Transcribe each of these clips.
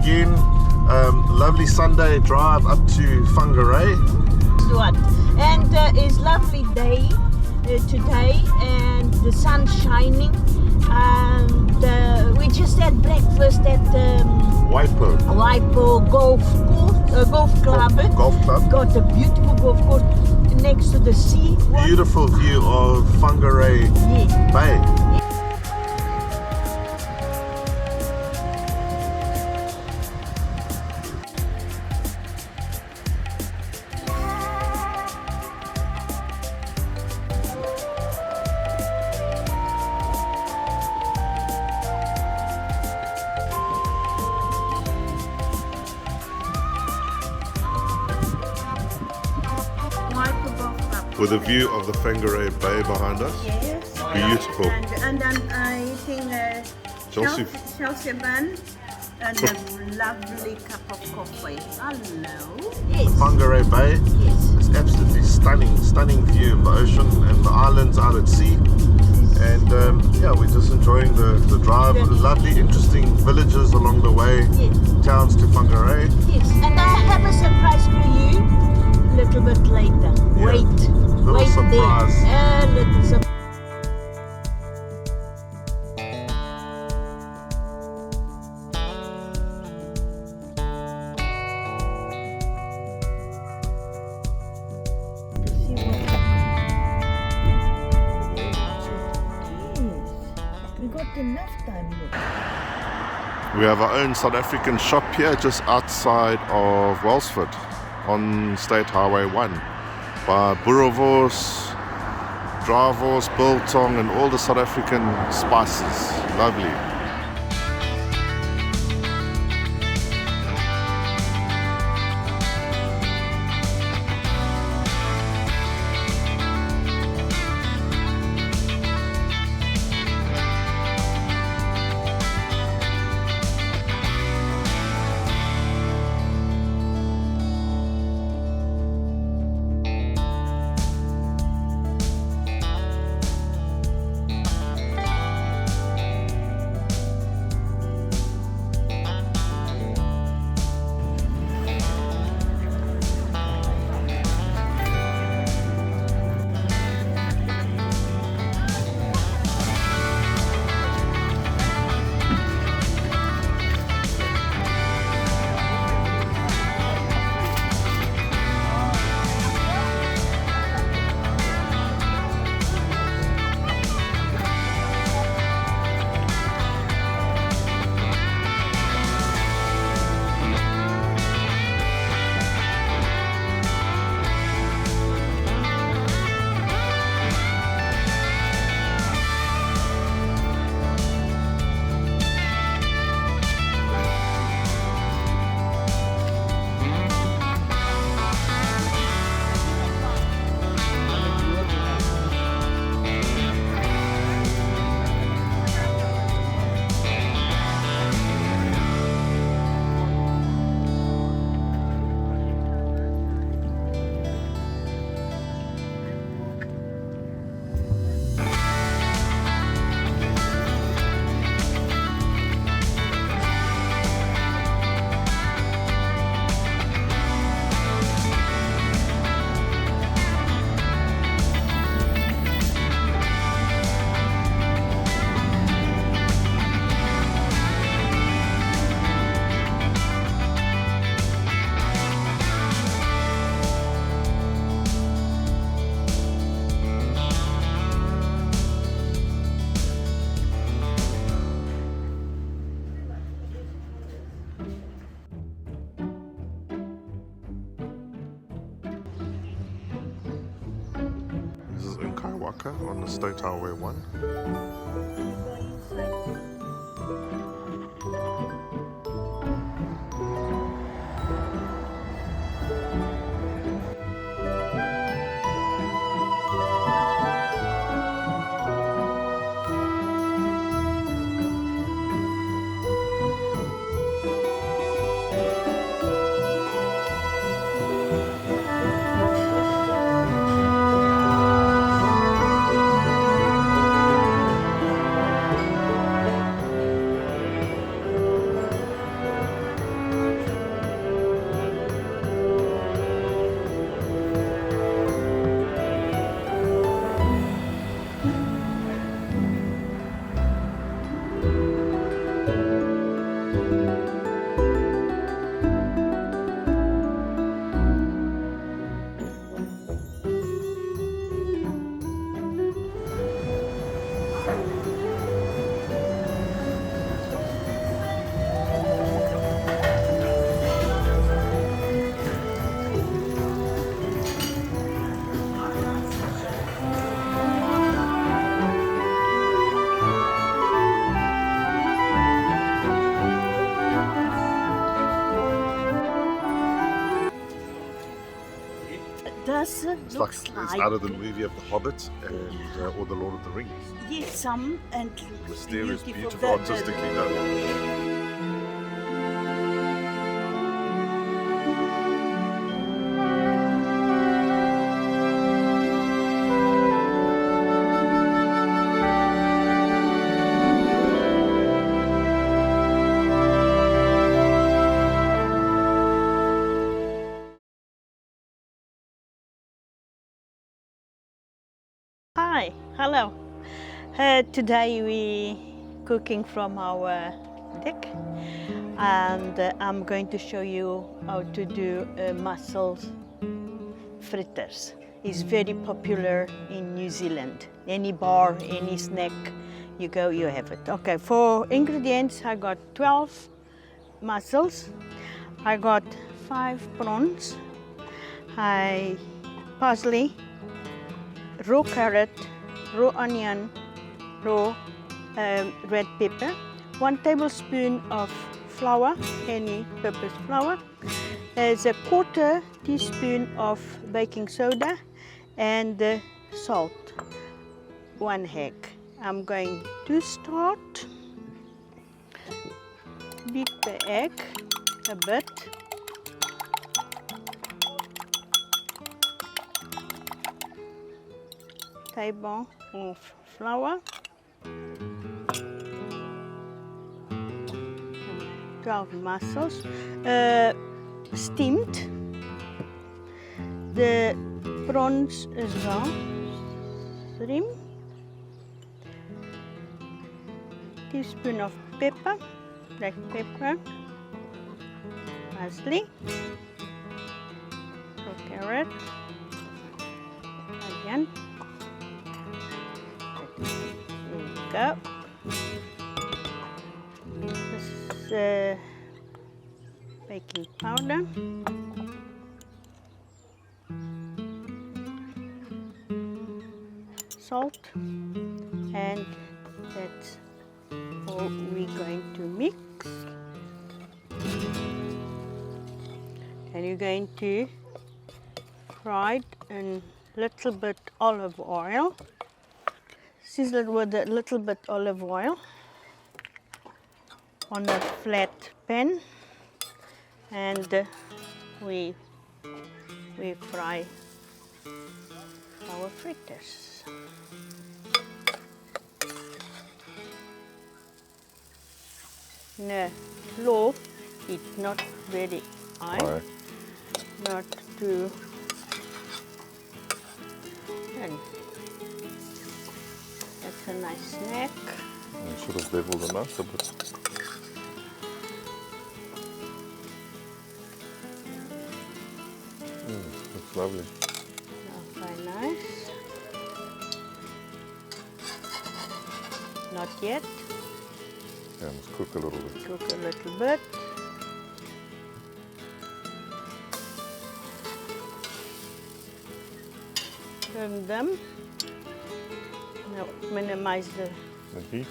again. Lovely Sunday drive up to Whangarei. And it's lovely day today, and the sun's shining. And we just had breakfast at Waipo Golf Club. Golf Club. Got a beautiful golf course next to the sea. Beautiful view of Whangarei Bay. With a view of the Whangarei Bay behind us. Yes. Beautiful. And then I think Chelsea bun and a lovely cup of coffee. Hello. Yes. The Whangarei Bay. Yes. It's absolutely stunning view of the ocean and the islands out at sea. And yeah, we're just enjoying the drive. Lovely, interesting villages along the way. Yes. Towns to Whangarei. Yes. And I have a surprise for you a little bit later. Yeah. Wait. Little Wait surprise. there. A little surprise. We got enough time. We have our own South African shop here just outside of Wellsford on State Highway 1 by boerewors, draaiwors, biltong and all the South African spices. Lovely. On the State Highway 1. does It's look it's out of the movie of The Hobbit and or The Lord of the Rings. Yes, some and Mysterious, beautiful, The- artistically done. Hi, hello. Today we cooking from our deck, and I'm going to show you how to do mussel fritters. It's very popular in New Zealand. Any bar, any snack, you go, you have it. Okay, for ingredients, I got 12 mussels. I got 5 prawns. Parsley, raw carrot, raw onion, raw red pepper, 1 tablespoon of flour, any purpose flour. There's a 1/4 teaspoon of baking soda and salt, 1 egg. I'm going to start, beat the egg a bit. Table of flour, 12 mussels, steamed, the prawns as well, trim, teaspoon of pepper, black pepper, parsley, carrot, onion. Go. This is baking powder. Salt, and that's all we're going to mix. And you're going to fry it in little bit olive oil. Sizzle it with a little bit olive oil on a flat pan, and we fry our fritters. No, low heat, not very high, not too. And that's a nice snack. You should have leveled them out a bit. Looks lovely. Very nice. Not yet. Yeah, let's cook a little bit. Cook a little bit. Turn them. Now minimize the heat.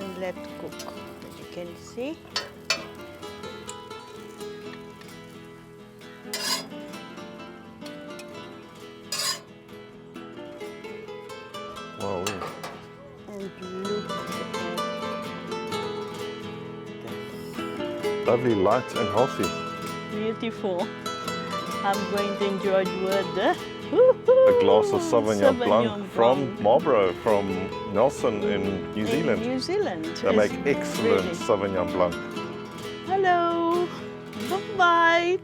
And let cook, as you can see. Wow. And look at Lovely, light and healthy. that. Beautiful. I'm going to enjoy it with A glass of Sauvignon Blanc Sauvignon from Blanc. Marlborough, from Nelson in New Zealand. In New Zealand. They make It's excellent really- Sauvignon Blanc. Hello. Bye-bye.